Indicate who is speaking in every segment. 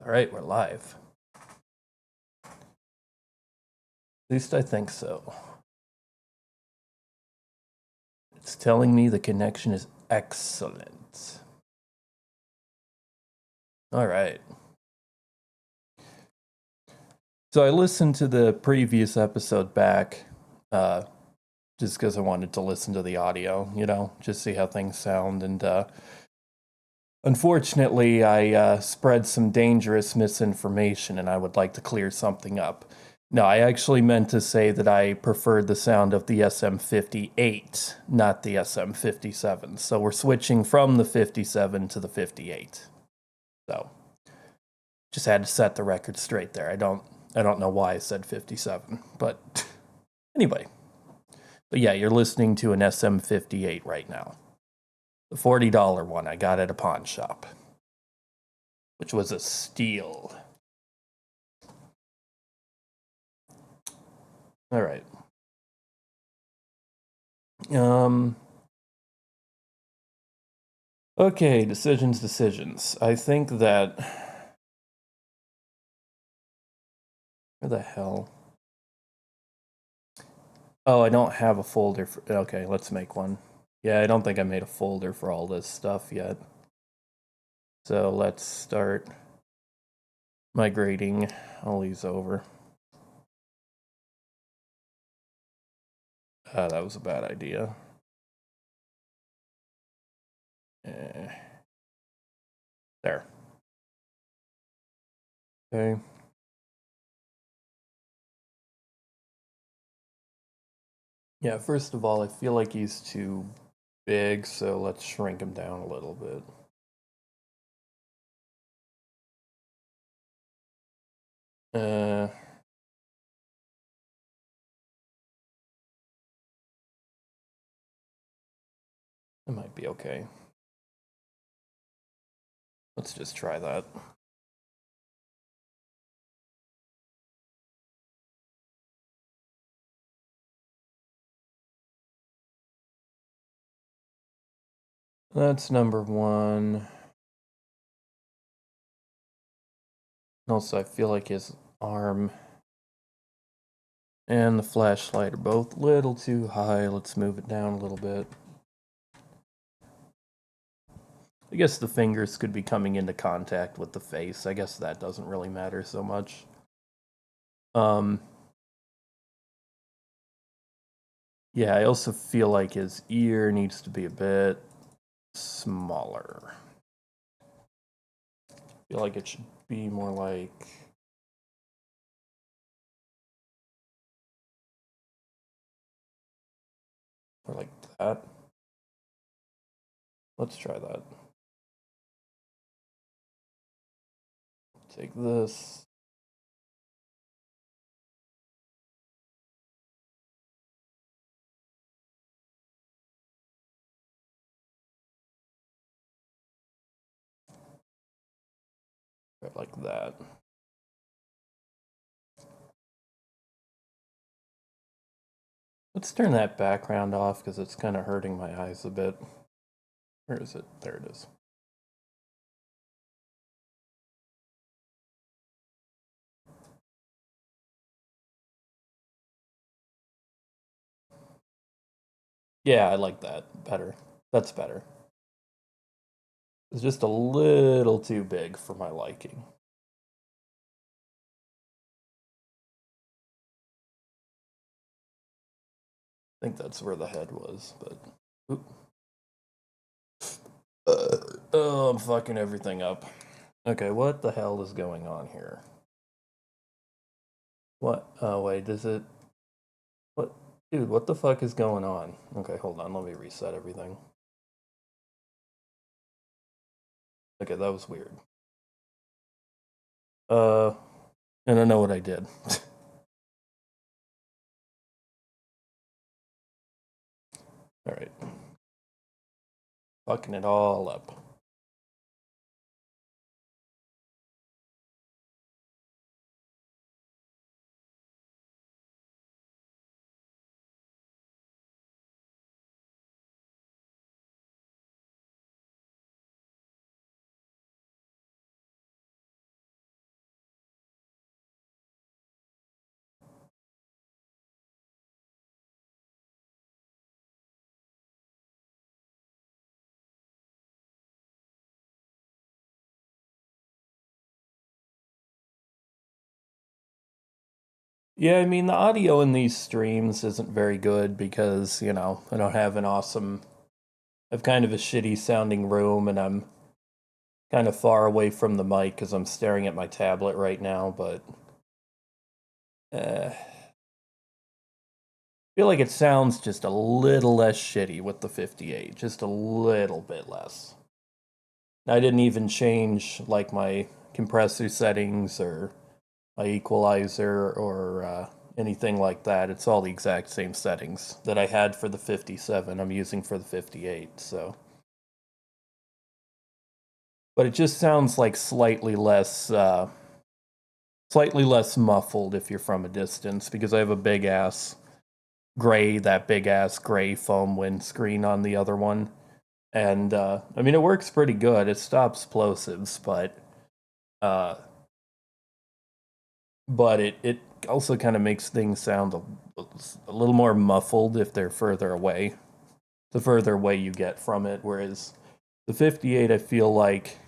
Speaker 1: All right, we're live. At least I think so. It's telling me the connection is excellent. All right. So I listened to the previous episode back just because I wanted to listen to the audio, just see how things sound. And unfortunately, I spread some dangerous misinformation, and I would like to clear something up. No, I actually meant to say that I preferred the sound of the SM58, not the SM57. So we're switching from the 57 to the 58. So just had to set the record straight there. I don't know why I said 57, but anyway. But yeah, you're listening to an SM58 right now. The $40 one I got at a pawn shop, which was a steal. All right. Okay, decisions. I think that... Where the hell? Oh, I don't have a folder for... Okay, let's make one. Yeah, I don't think I made a folder for all this stuff yet. So let's start migrating all these over. That was a bad idea. There. Okay. Yeah, first of all, I feel like he's too big, so let's shrink him down a little bit. It might be okay. Let's just try that. That's number one. Also, I feel like his arm and the flashlight are both a little too high. Let's move it down a little bit. I guess the fingers could be coming into contact with the face. I guess that doesn't really matter so much. Yeah, I also feel like his ear needs to be a bit smaller. I feel like it should be more like... or like that. Let's try that. Take this. Like that. Let's turn that background off because it's kind of hurting my eyes a bit. Where is it? There it is. Yeah, I like that better. That's better. It's just a little too big for my liking. I think that's where the head was, but... oh, I'm fucking everything up. Okay, what the hell is going on here? What? Oh, wait, does it... What? Dude, what the fuck is going on? Okay, hold on, let me reset everything. Okay, that was weird. I don't know what I did. Alright. Fucking it all up. Yeah, I mean, the audio in these streams isn't very good because, I don't have I have kind of a shitty sounding room and I'm kind of far away from the mic because I'm staring at my tablet right now, but I feel like it sounds just a little less shitty with the 58, just a little bit less. I didn't even change like my compressor settings or my equalizer or anything like that. It's all the exact same settings that I had for the 57 I'm using for the 58, so. But it just sounds like slightly less muffled if you're from a distance because I have a big ass gray foam windscreen on the other one. And I mean, it works pretty good. It stops plosives, uh, but it also kind of makes things sound a little more muffled if they're further away. The further away you get from it, whereas the 58, I feel like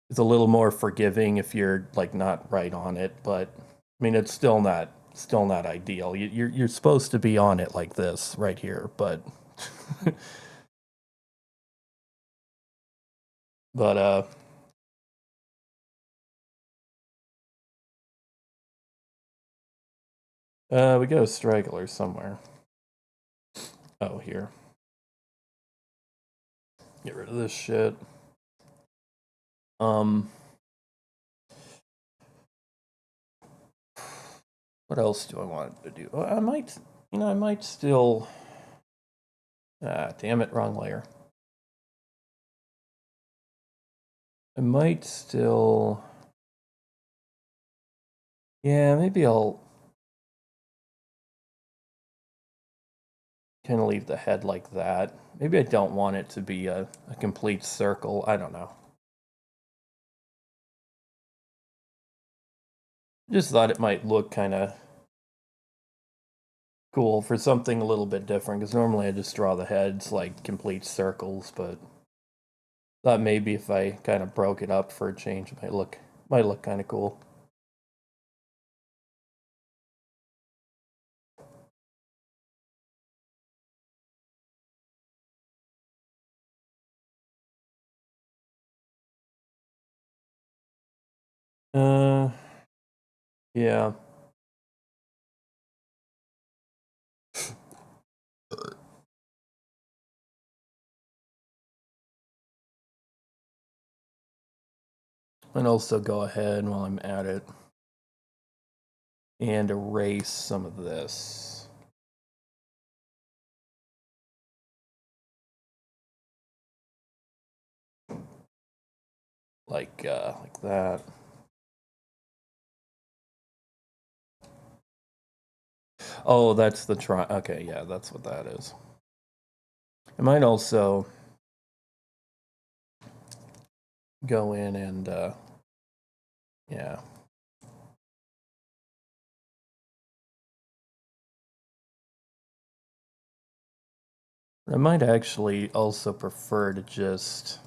Speaker 1: it's a little more forgiving if you're like not right on it, but I mean, it's still not ideal. You're supposed to be on it like this right here, but but we got a straggler somewhere. Oh, here. Get rid of this shit. Um, what else do I want to do? I might, I might still. Ah, damn it, wrong layer. I might still. Yeah, maybe I'll kind of leave the head like that. Maybe I don't want it to be a complete circle. I don't know. Just thought it might look kind of cool for something a little bit different because normally I just draw the heads like complete circles, but thought maybe if I kind of broke it up for a change, it might look kind of cool. Uh, yeah. And also go ahead while I'm at it and erase some of this. Like that. Oh, that's the try. Okay, yeah, that's what that is. I might also go in and, yeah. I might actually also prefer to just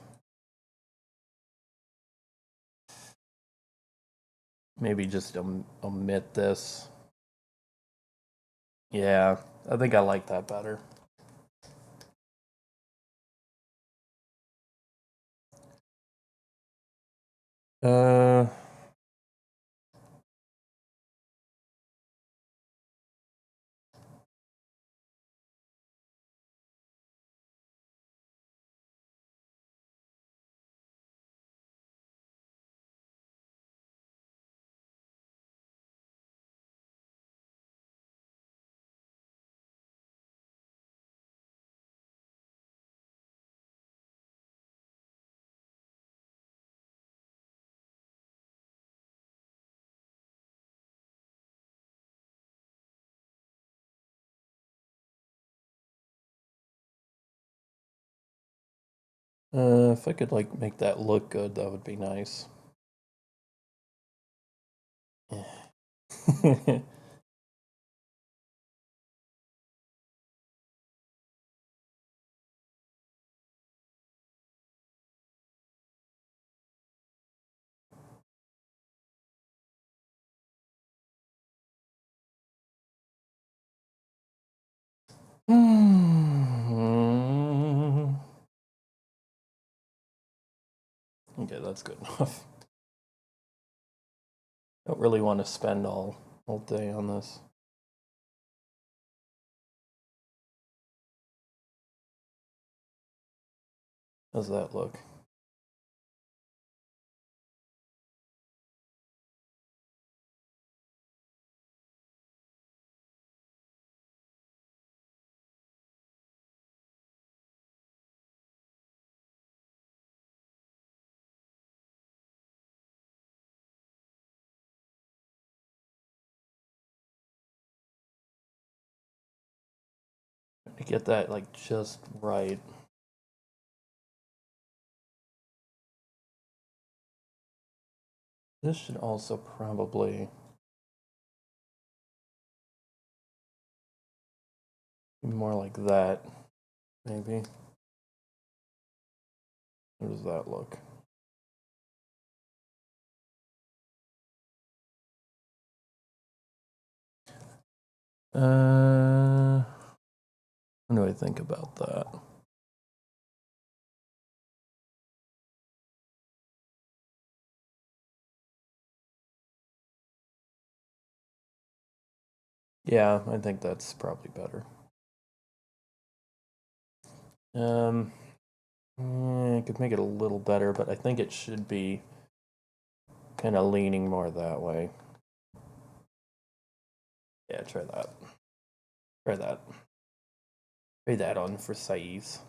Speaker 1: maybe just omit this. Yeah, I think I like that better. Uh, if I could like make that look good, that would be nice. Okay, that's good enough. Don't really want to spend all day on this. How's that look? To get that like just right. This should also probably be more like that, maybe. How does that look? What do I think about that? Yeah, I think that's probably better. I could make it a little better, but I think it should be kind of leaning more that way. Yeah, try that. Try that. Try that on for size.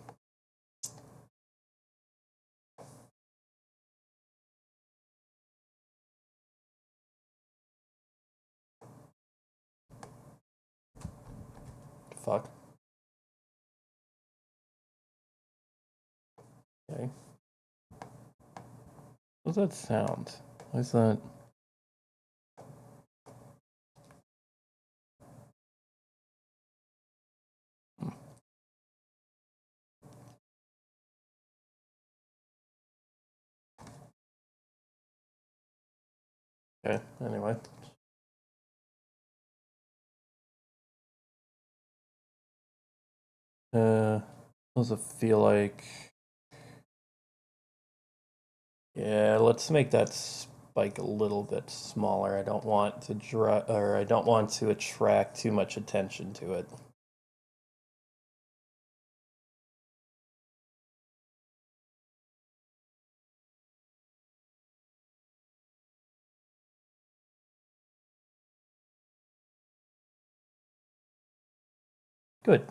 Speaker 1: Fuck. Okay. What does that sound? Why is that? Okay, anyway. What does it feel like? Yeah, let's make that spike a little bit smaller. I don't want to I don't want to attract too much attention to it. Good.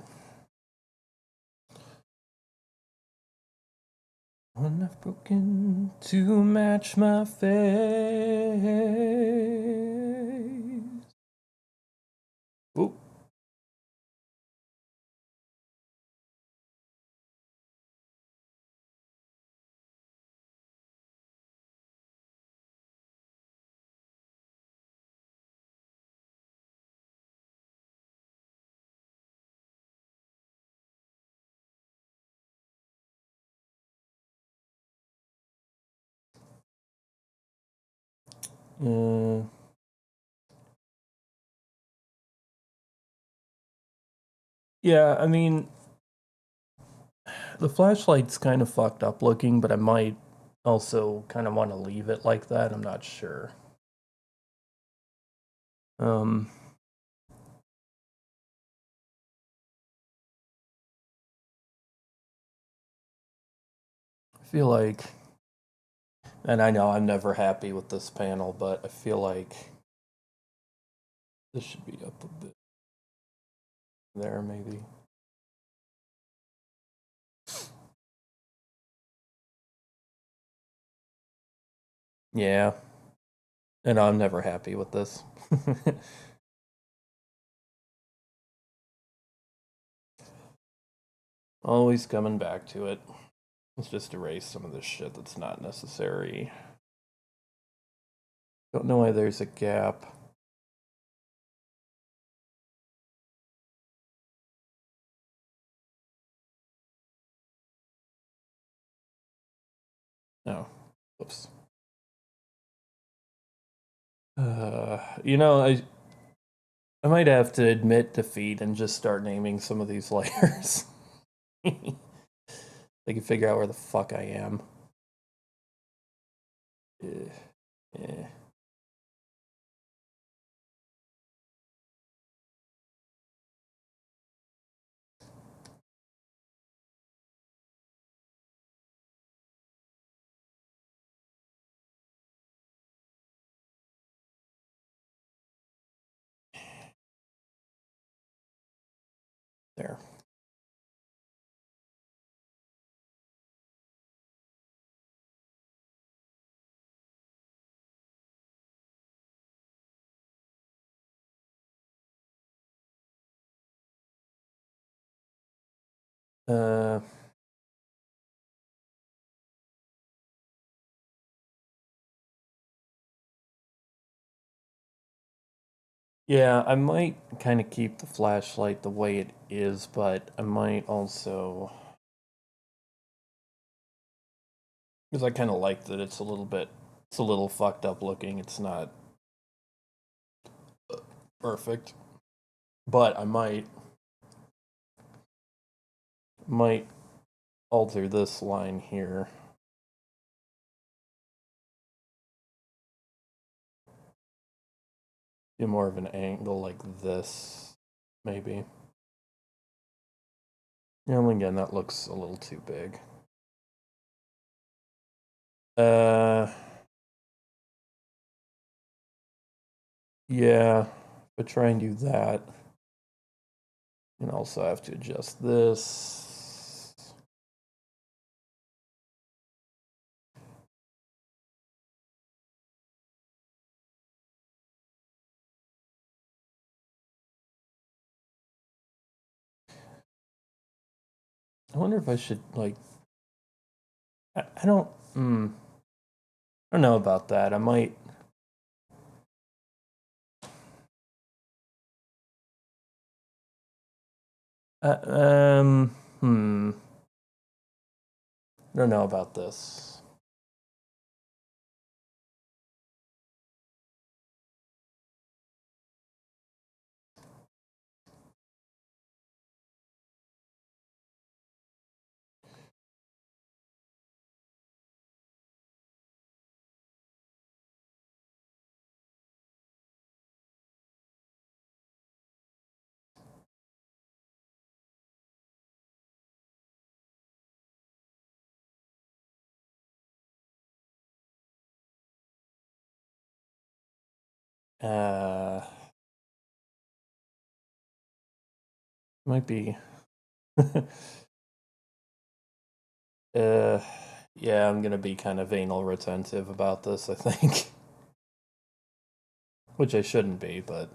Speaker 1: One I've broken to match my face. Ooh. Yeah, I mean, the flashlight's kind of fucked up looking, but I might also kind of want to leave it like that. I'm not sure. Um, I feel like, and I know I'm never happy with this panel, but I feel like this should be up a bit there, maybe. Yeah, and I'm never happy with this. Always coming back to it. Let's just erase some of this shit that's not necessary. Don't know why there's a gap. No. Oops. You know, I might have to admit defeat and just start naming some of these layers. I can figure out where the fuck I am. Yeah. There. Uh, yeah, I might kind of keep the flashlight the way it is, but I might also, because I kind of like that it's a little fucked up looking. It's not perfect, but I might alter this line here. Do more of an angle like this, maybe. Yeah, and again, that looks a little too big. Yeah, but try and do that. And also have to adjust this. I wonder if I should, like, I don't know about that. I might. I don't know about this. Might be. Yeah, I'm gonna be kind of anal retentive about this, I think. Which I shouldn't be, but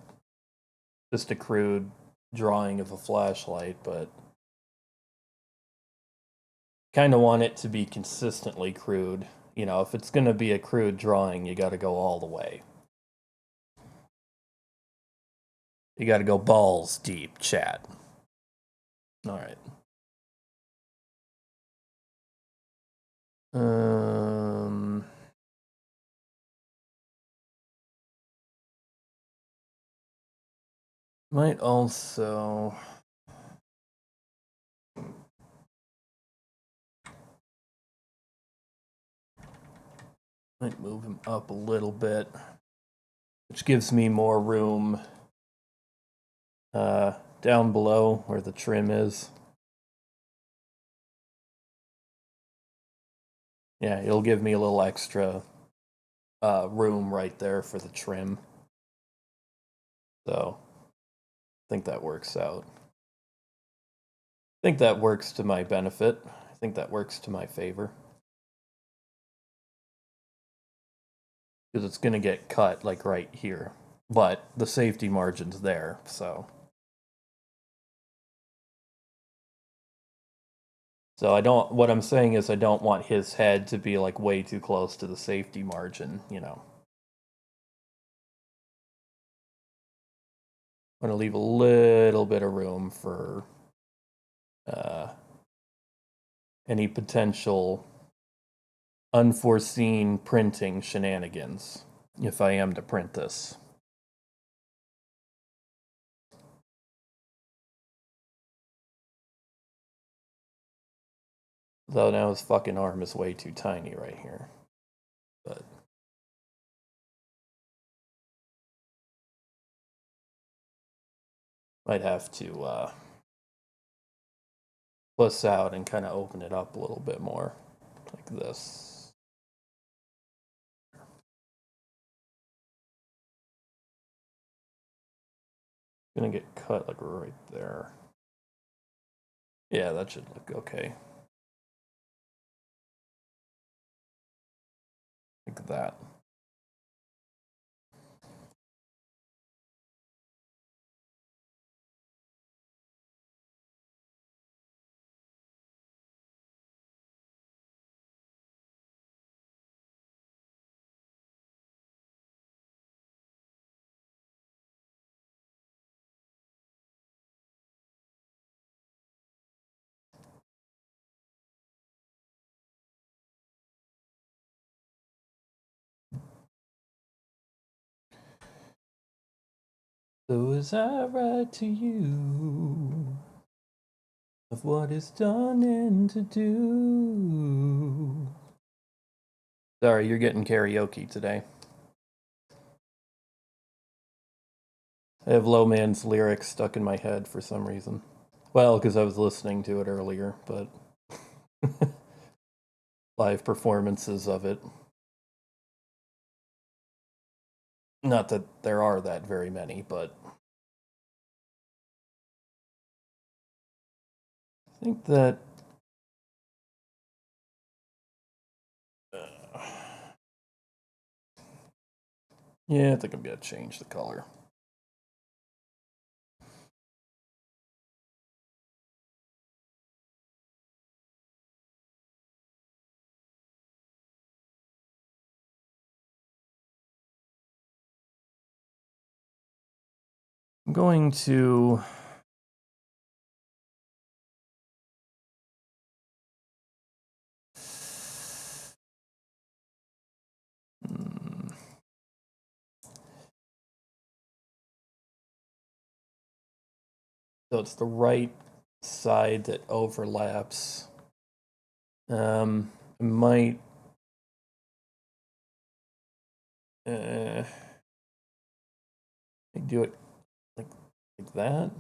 Speaker 1: just a crude drawing of a flashlight, but kind of want it to be consistently crude. You know, if it's gonna be a crude drawing, you gotta go all the way. You gotta go balls deep, chat. Alright. Might also might move him up a little bit, which gives me more room down below where the trim is. Yeah, it'll give me a little extra room right there for the trim. So I think that works out. I think that works to my benefit. I think that works to my favor. Because it's going to get cut like right here. But the safety margin's there, so. So what I'm saying is I don't want his head to be like way too close to the safety margin, you know. I'm going to leave a little bit of room for any potential unforeseen printing shenanigans if I am to print this. Though now his fucking arm is way too tiny right here. But might have to puss out and kind of open it up a little bit more, like this. Gonna get cut like right there. Yeah, that should look okay. Like that. So as I write to you of what is done and to do. Sorry, you're getting karaoke today. I have Low Man's lyrics stuck in my head for some reason. Well, because I was listening to it earlier, but live performances of it. Not that there are that very many, but I think that yeah, I think I'm gonna change the color. I'm going to so it's the right side that overlaps. I might do it like that.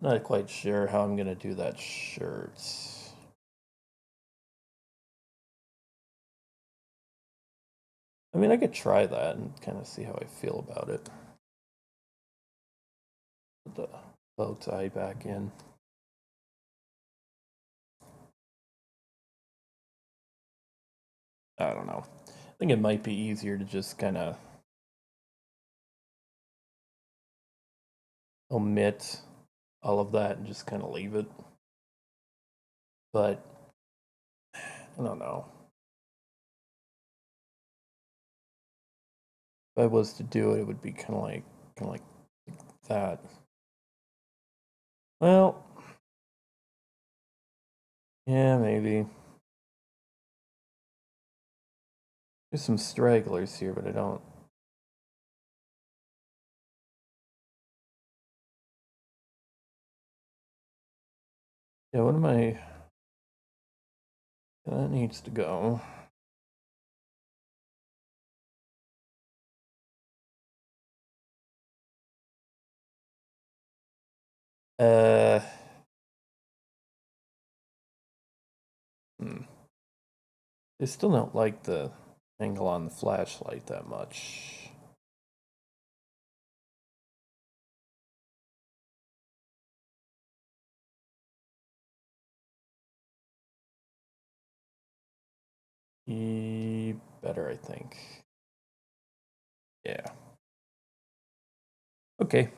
Speaker 1: Not quite sure how I'm gonna do that shirt. I mean, I could try that and kind of see how I feel about it. Put the bow tie back in. I don't know. I think it might be easier to just kind of omit all of that and just kind of leave it. But I don't know. If I was to do it, it would be kind of like that. Well, yeah, maybe. There's some stragglers here, but I don't. Yeah, what am I? That needs to go. Uh. I still don't like the angle on the flashlight that much. Better, I think. Yeah. Okay.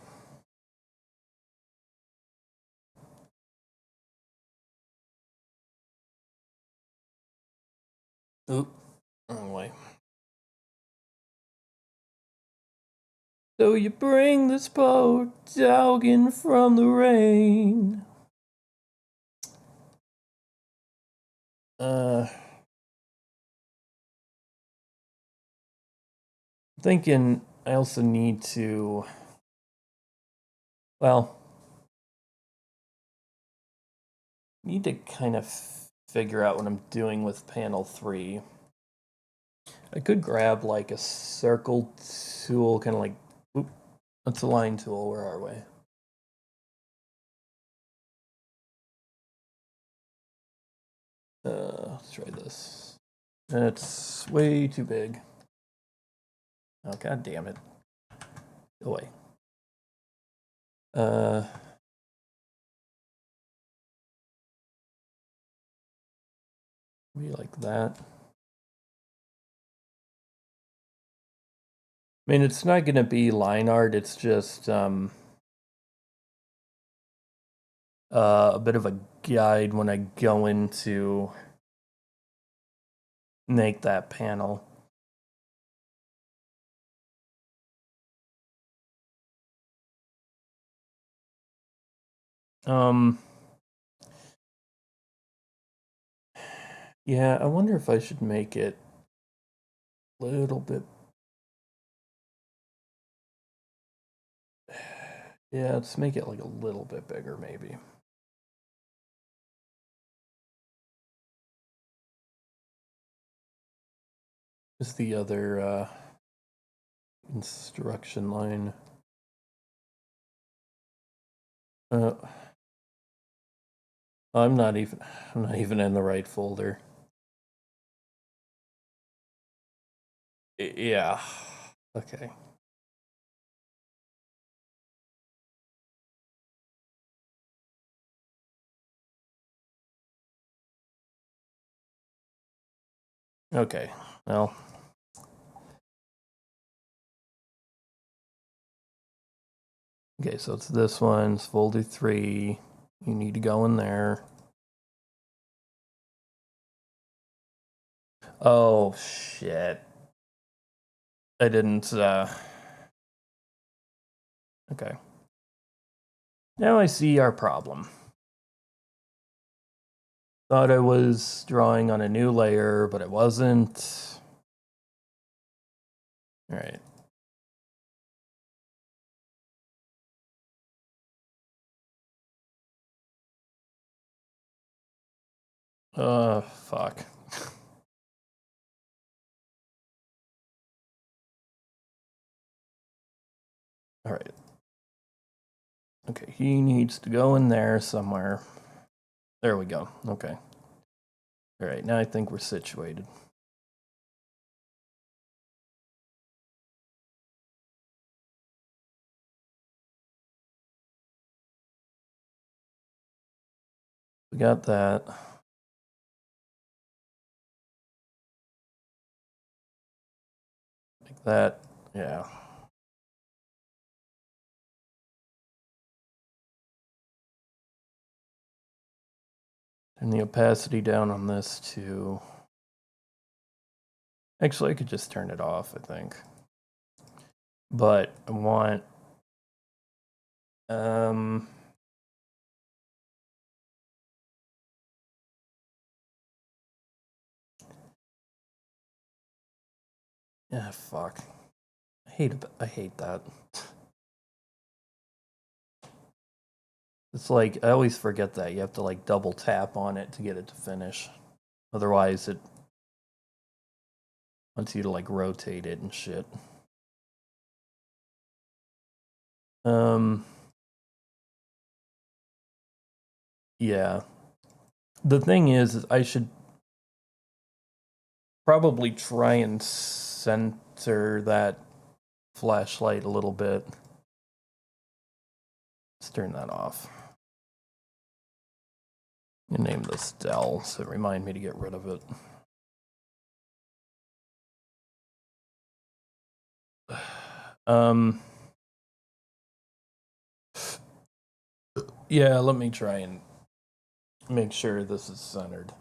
Speaker 1: Oop, wrong way. So you bring this boat dogging from the rain. Thinking I also need to, well, Need to kind of figure out what I'm doing with panel 3. I could grab like a circle tool, kind of like, oop, that's a line tool, where are we? Let's try this. It's way too big. Oh, god damn it. Go away. Maybe like that. I mean, it's not going to be line art, it's just a bit of a guide when I go into make that panel. Yeah, I wonder if I should make it a little bit. Yeah, let's make it like a little bit bigger, maybe. Just the other instruction line. I'm not even in the right folder. Yeah. Okay. Okay. Well. Okay, so it's this one. It's folder 3. You need to go in there. Oh shit. I didn't okay. Now I see our problem. Thought I was drawing on a new layer, but it wasn't. All right. Fuck. All right. Okay, he needs to go in there somewhere. There we go. Okay. All right, now I think we're situated. We got that. Like that. Yeah. Turn the opacity down on this too. Actually, I could just turn it off, I think. But I want yeah, fuck. I hate that. It's like I always forget that you have to like double tap on it to get it to finish. Otherwise it wants you to like rotate it and shit. Yeah. The thing is I should probably try and center that flashlight a little bit. Let's turn that off. I'm gonna name this Dell, so remind me to get rid of it. Yeah, let me try and make sure this is centered.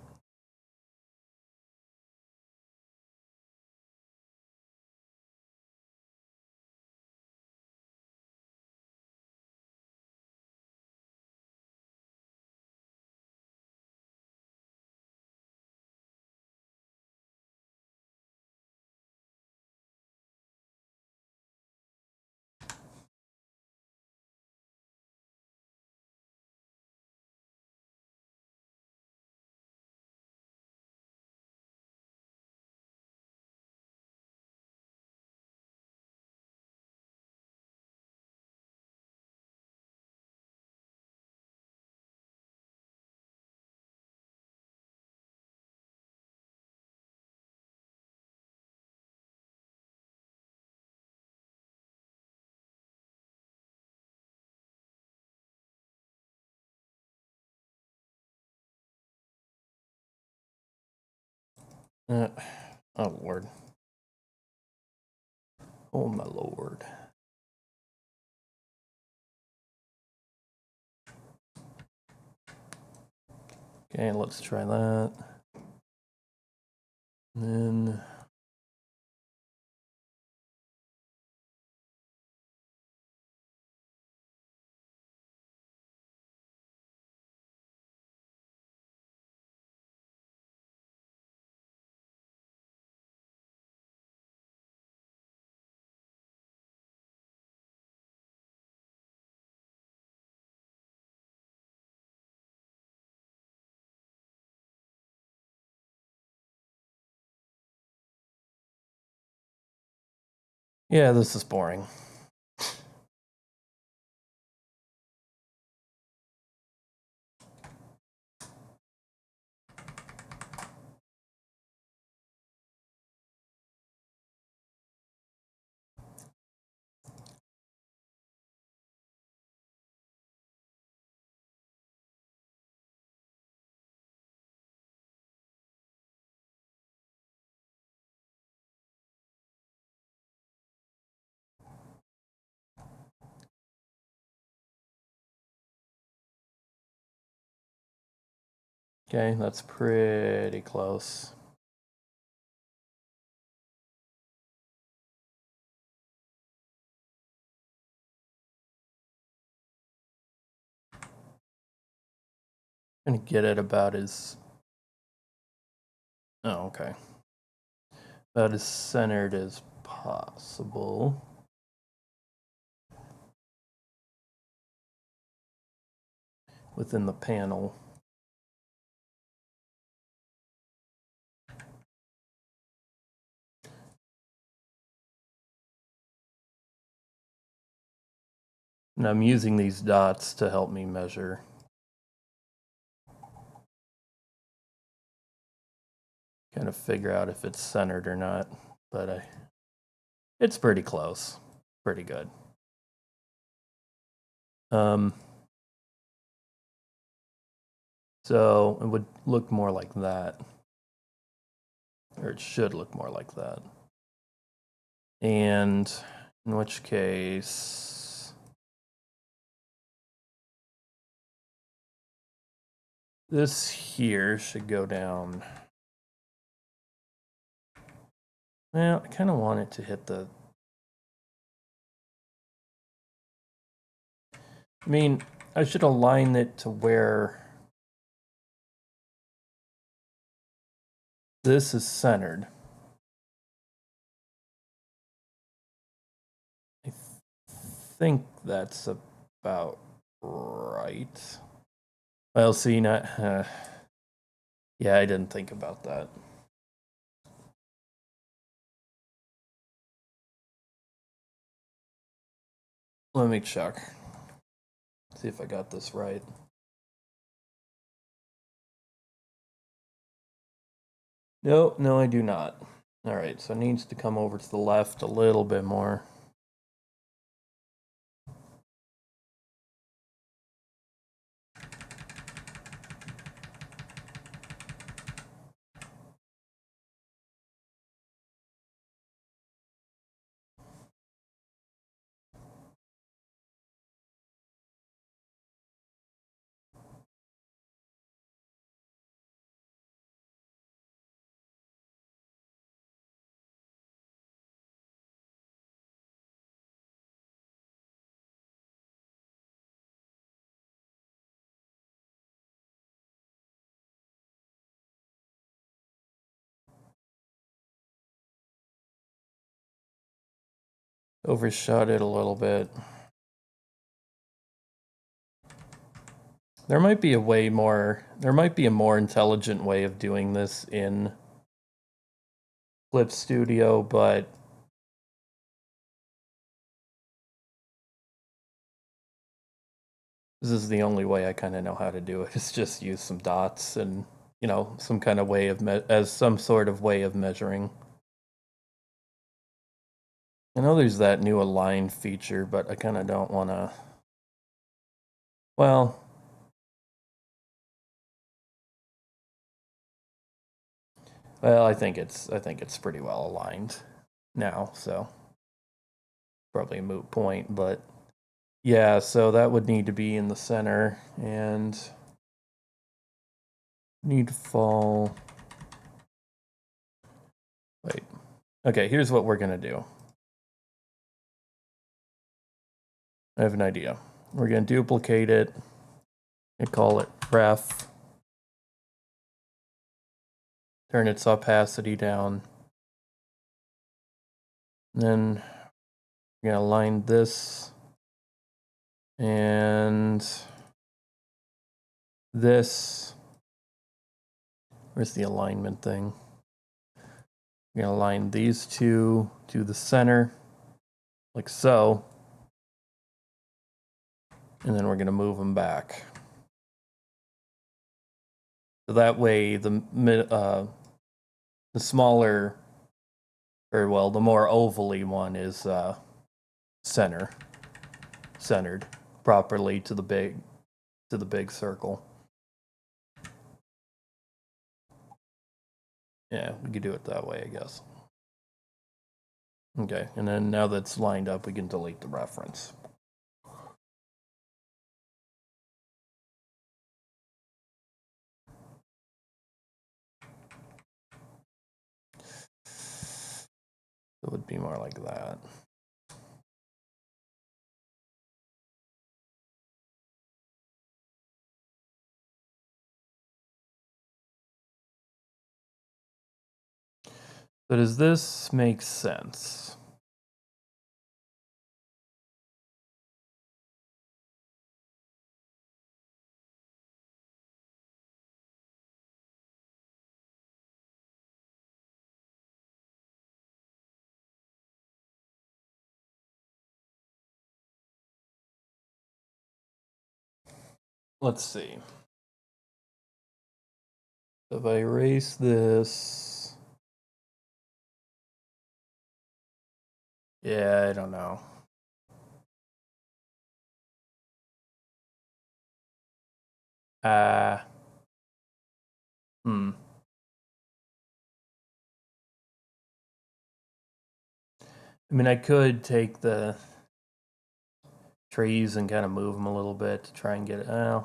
Speaker 1: Oh, Lord. Oh, my Lord. Okay, let's try that. And then... yeah, this is boring. Okay, that's pretty close. I'm gonna get it about as... Oh, okay. About as centered as possible. Within the panel. And I'm using these dots to help me measure. Kind of figure out if it's centered or not. But it's pretty close. Pretty good. So it would look more like that. Or it should look more like that. And in which case... this here should go down. Well, I kind of want it to hit the... I mean, I should align it to where this is centered. I think that's about right. Well, see, not... yeah, I didn't think about that. Let me check. See if I got this right. No, I do not. All right, so it needs to come over to the left a little bit more. Overshot it a little bit. There might be a more intelligent way of doing this in Clip Studio, but this is the only way I kind of know how to do it. Is just use some dots and, you know, some kind of way of as some sort of way of measuring. I know there's that new align feature, but I kind of don't want to. Well, Well, I think it's pretty well aligned now, so probably a moot point, but yeah, so that would need to be in the center and need to fall. Wait. Okay, here's what we're gonna do. I have an idea. We're gonna duplicate it and call it ref. Turn its opacity down. And then we're gonna align this and this. Where's the alignment thing? We're gonna align these two to the center, like so. And then we're gonna move them back. So that way the smaller, or well, the more ovally one is centered properly to the big circle. Yeah, we could do it that way, I guess. Okay, and then now that's lined up, we can delete the reference. It would be more like that. So does this make sense? Let's see. If I erase this, yeah, I don't know. I mean, I could take the trees and kind of move them a little bit to try and get it. I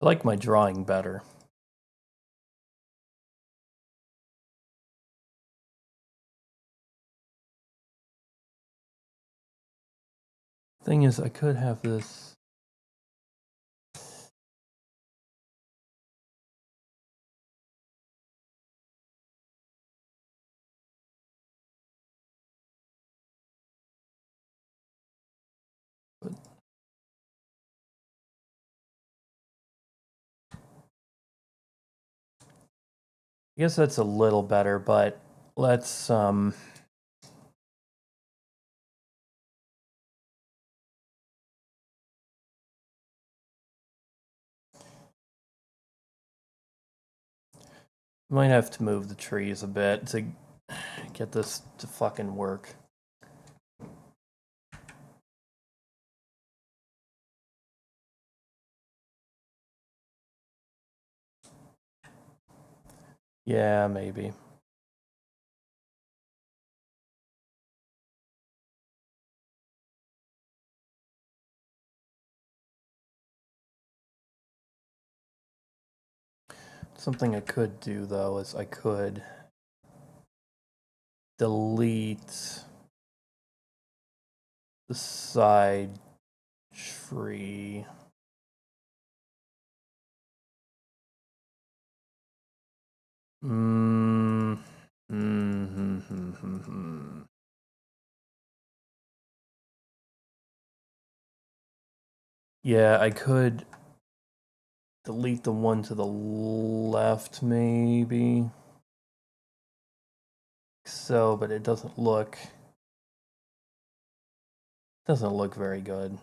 Speaker 1: like my drawing better. Thing is, I could have this. I guess that's a little better, but let's might have to move the trees a bit to get this to fucking work. Yeah, maybe. Something I could do, though, is I could delete the side tree. Yeah, I could delete the one to the left, maybe. so, but it doesn't look very good.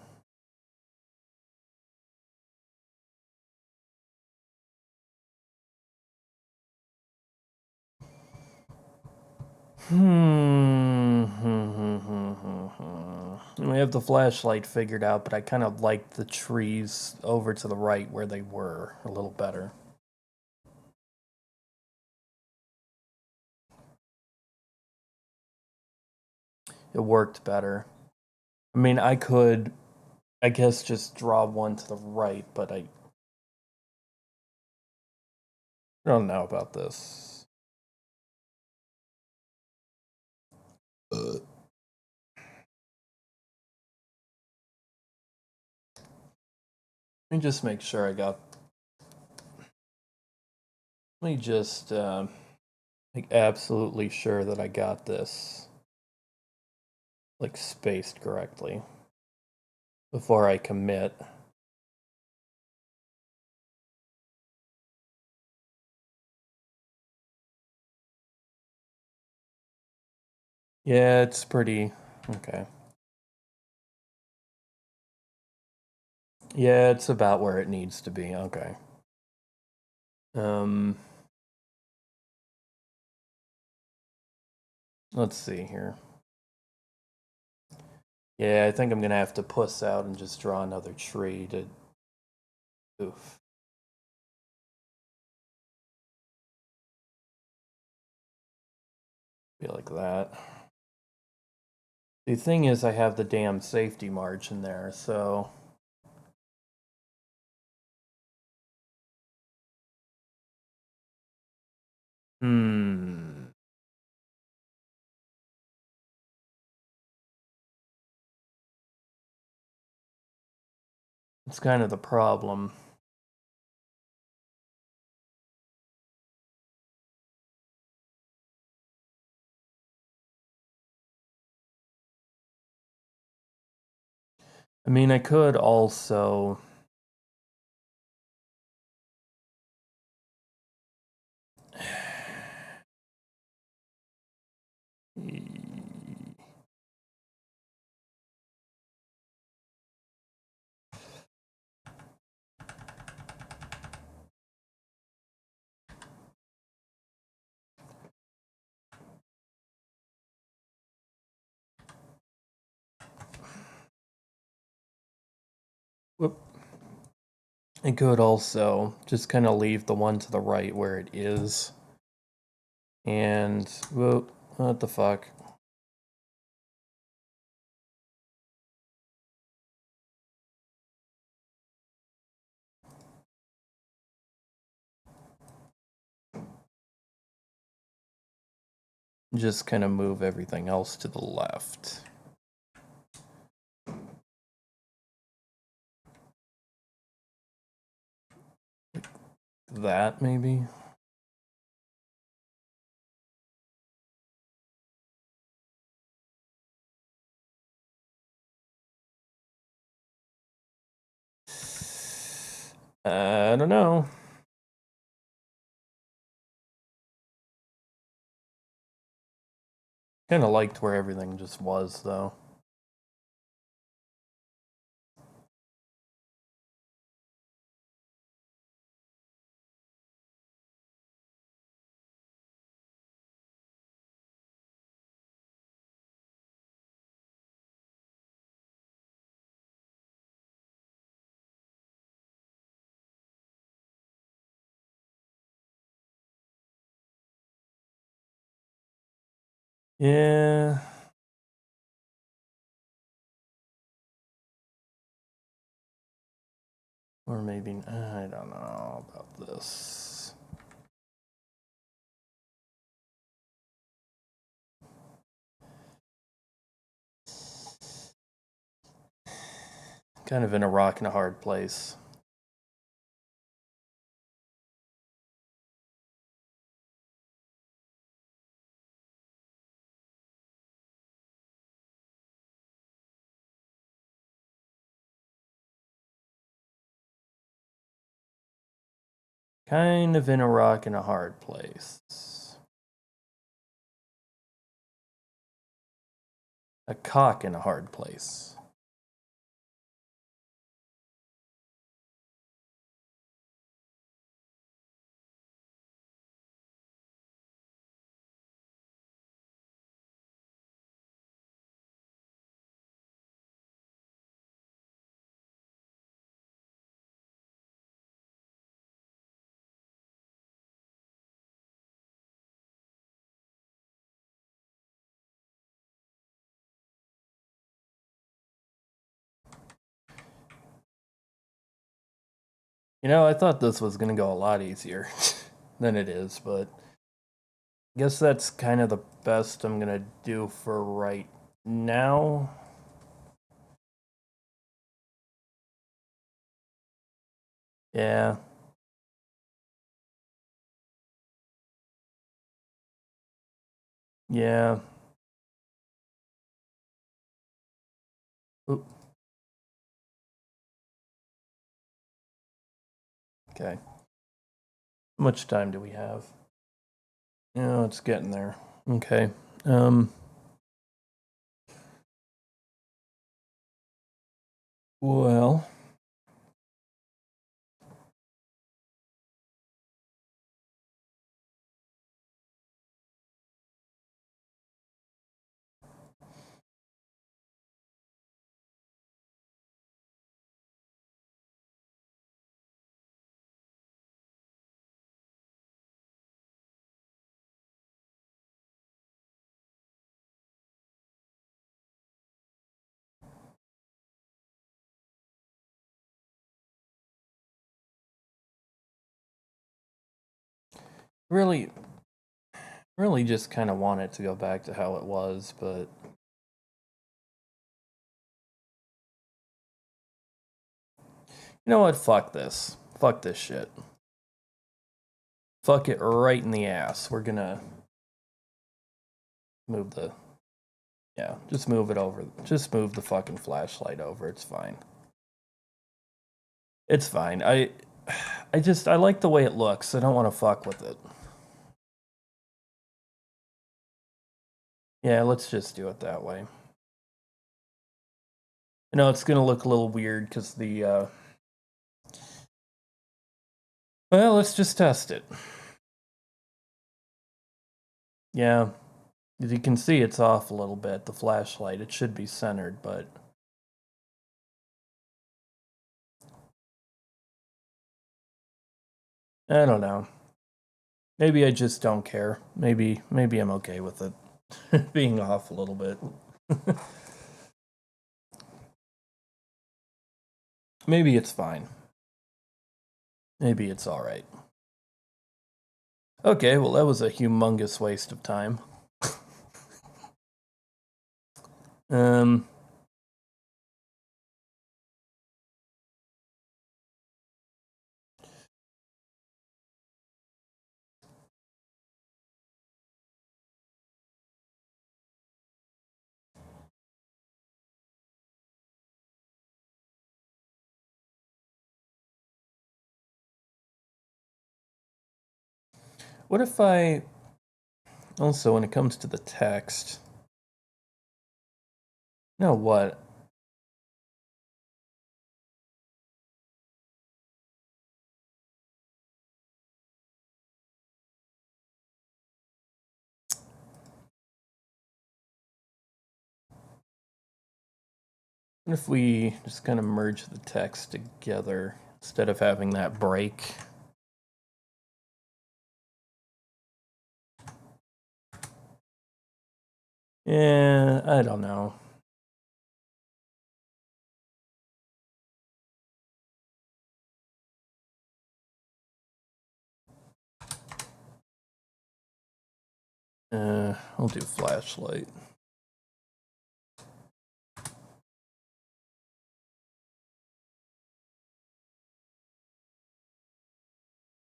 Speaker 1: We have the flashlight figured out, but I kind of liked the trees over to the right where they were a little better. It worked better. I mean, I could, I guess, just draw one to the right, but I don't know about this. Let me just make sure I got. Let me just make absolutely sure that I got this like spaced correctly before I commit. Yeah, it's pretty okay. Yeah, it's about where it needs to be. Okay. Let's see here. Yeah, I think I'm gonna have to puss out and just draw another tree to. Oof. Be like that. The thing is, I have the damn safety margin there, so. Hmm. It's kind of the problem. I mean, I could also. Whoop. I could also just kind of leave the one to the right where it is. And, whoop, what the fuck? Just kind of move everything else to the left. That, maybe? I don't know. Kind of liked where everything just was, though. Yeah. Or maybe, I don't know about this. Kind of in a rock and a hard place. Kind of in a rock and a hard place. A cock in a hard place. You know, I thought this was going to go a lot easier than it is, but I guess that's kind of the best I'm going to do for right now. Yeah. Yeah. Oop. Okay. How much time do we have? Yeah, it's getting there. Okay. Well, really, really just kind of want it to go back to how it was, but you know what? Fuck this. Fuck this shit. Fuck it right in the ass. We're gonna move the. Yeah, just move it over. Just move the fucking flashlight over. It's fine. It's fine. I like the way it looks. I don't want to fuck with it. Yeah, let's just do it that way. You know, it's gonna look a little weird because the. Well, let's just test it. Yeah, as you can see, it's off a little bit. The flashlight. It should be centered, but. I don't know. Maybe I just don't care. Maybe I'm okay with it being off a little bit. Maybe it's fine. Maybe it's all right. Okay, well that was a humongous waste of time. um what if I also, when it comes to the text, you know what? What if we just kind of merge the text together instead of having that break? Yeah, I don't know. I'll do flashlight.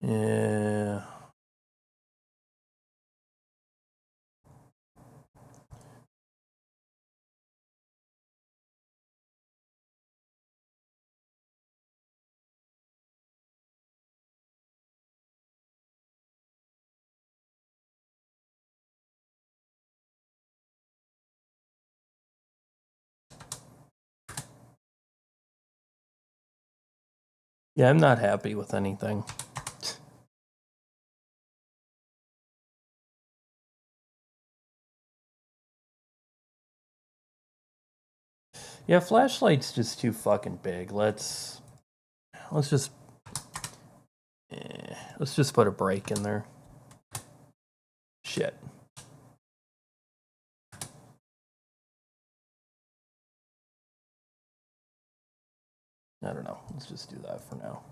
Speaker 1: Yeah. Yeah, I'm not happy with anything. Yeah, flashlight's just too fucking big. Let's just put a break in there. Shit. I don't know. Let's just do that for now.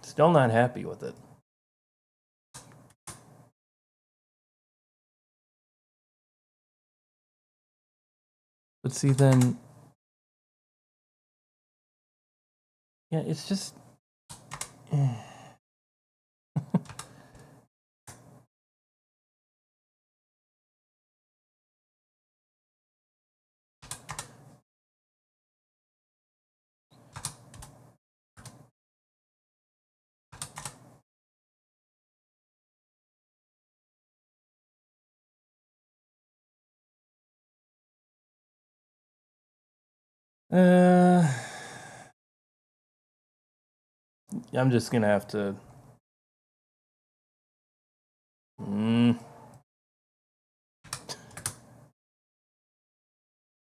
Speaker 1: Still not happy with it. But see, then... Yeah, it's just... I'm just gonna have to...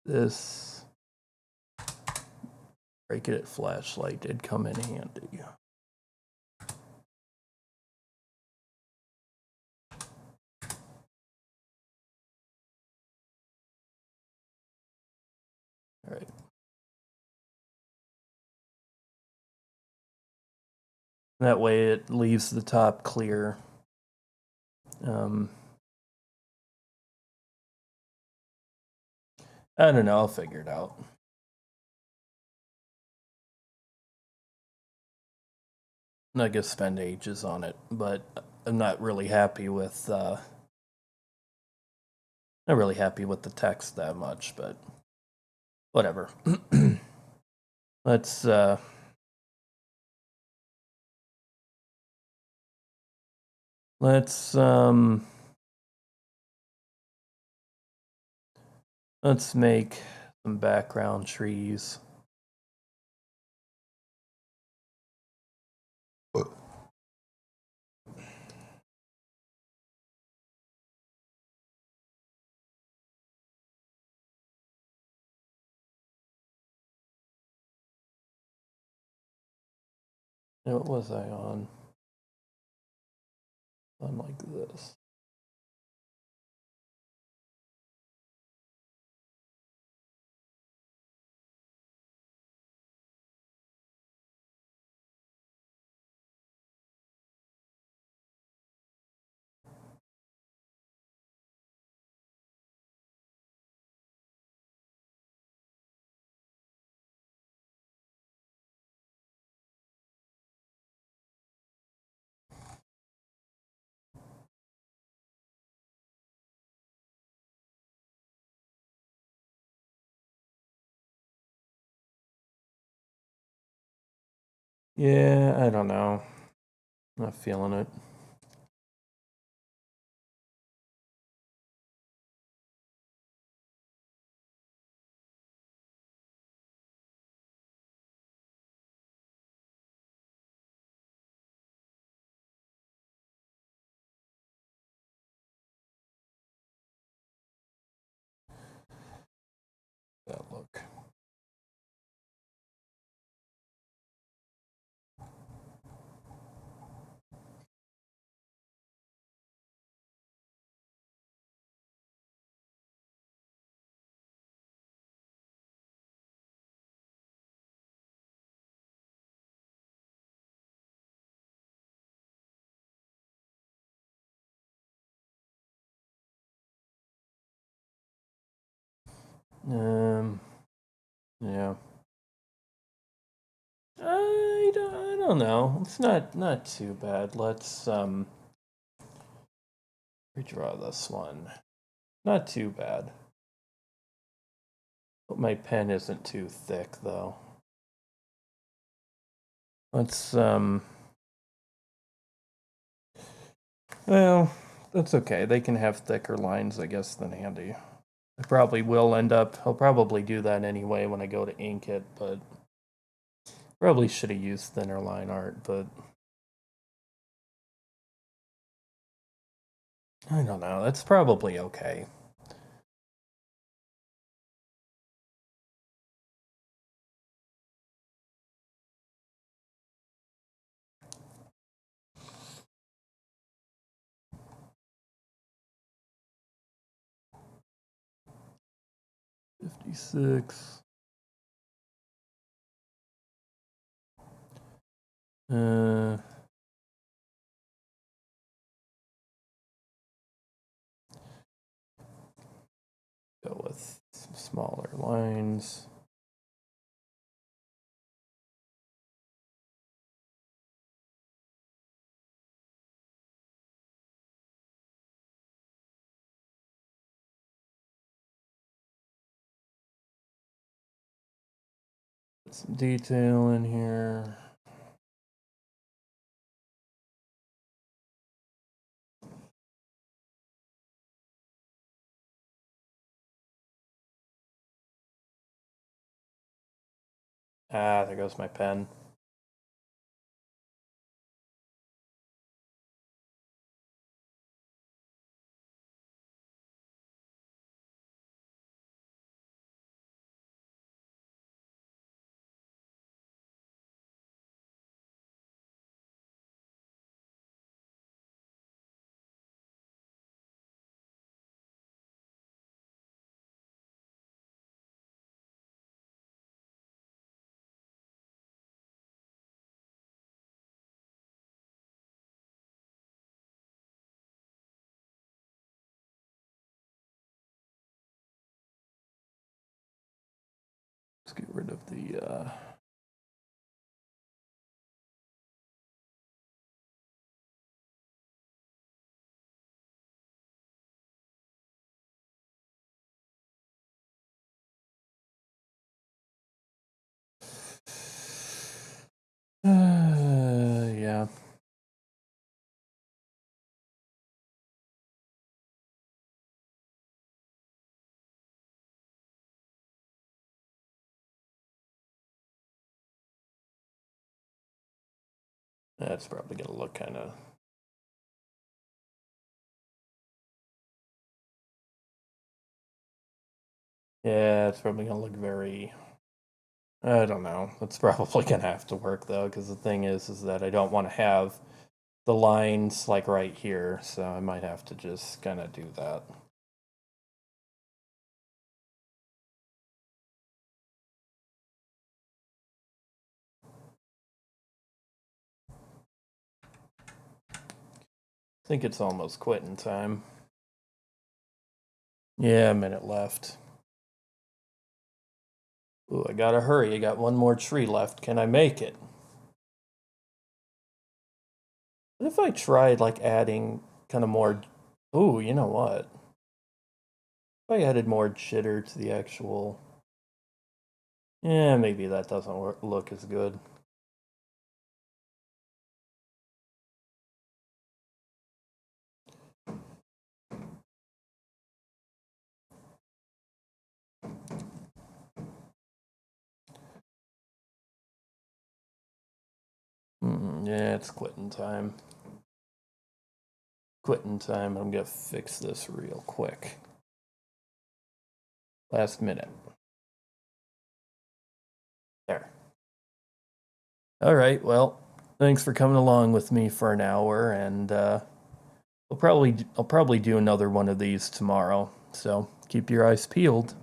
Speaker 1: This... Break it at flashlight did come in handy. All right. That way it leaves the top clear. I don't know, I'll figure it out. I'm not gonna spend ages on it, but I'm not really happy with not really happy with the text that much, but whatever. Let's make some background trees. What was I on? On like this. Yeah, I don't know. Not feeling it. That look. Yeah. I don't know. It's not too bad. Let's redraw this one. Not too bad. But my pen isn't too thick though. Let's Well, that's okay. They can have thicker lines, I guess, than Andy. I probably will end up, I'll probably do that anyway when I go to ink it, but probably should have used thinner line art, but I don't know. That's probably okay. $56. Uh, go with some smaller lines. Put some detail in here. Ah, there goes my pen. Let's get rid of the yeah. That's probably gonna look kind of. Yeah, it's probably gonna look very. I don't know. It's probably gonna have to work though, because the thing is that I don't want to have the lines like right here, so I might have to just kind of do that. I think it's almost quitting time. Yeah, a minute left. Ooh, I gotta hurry. I got one more tree left. Can I make it? What if I tried like adding kind of more? Ooh, you know what? If I added more jitter to the actual. Yeah, maybe that doesn't look as good. Yeah, it's quitting time. Quitting time. I'm gonna fix this real quick. Last minute. There. All right. Well, thanks for coming along with me for an hour, and I'll probably do another one of these tomorrow. So keep your eyes peeled.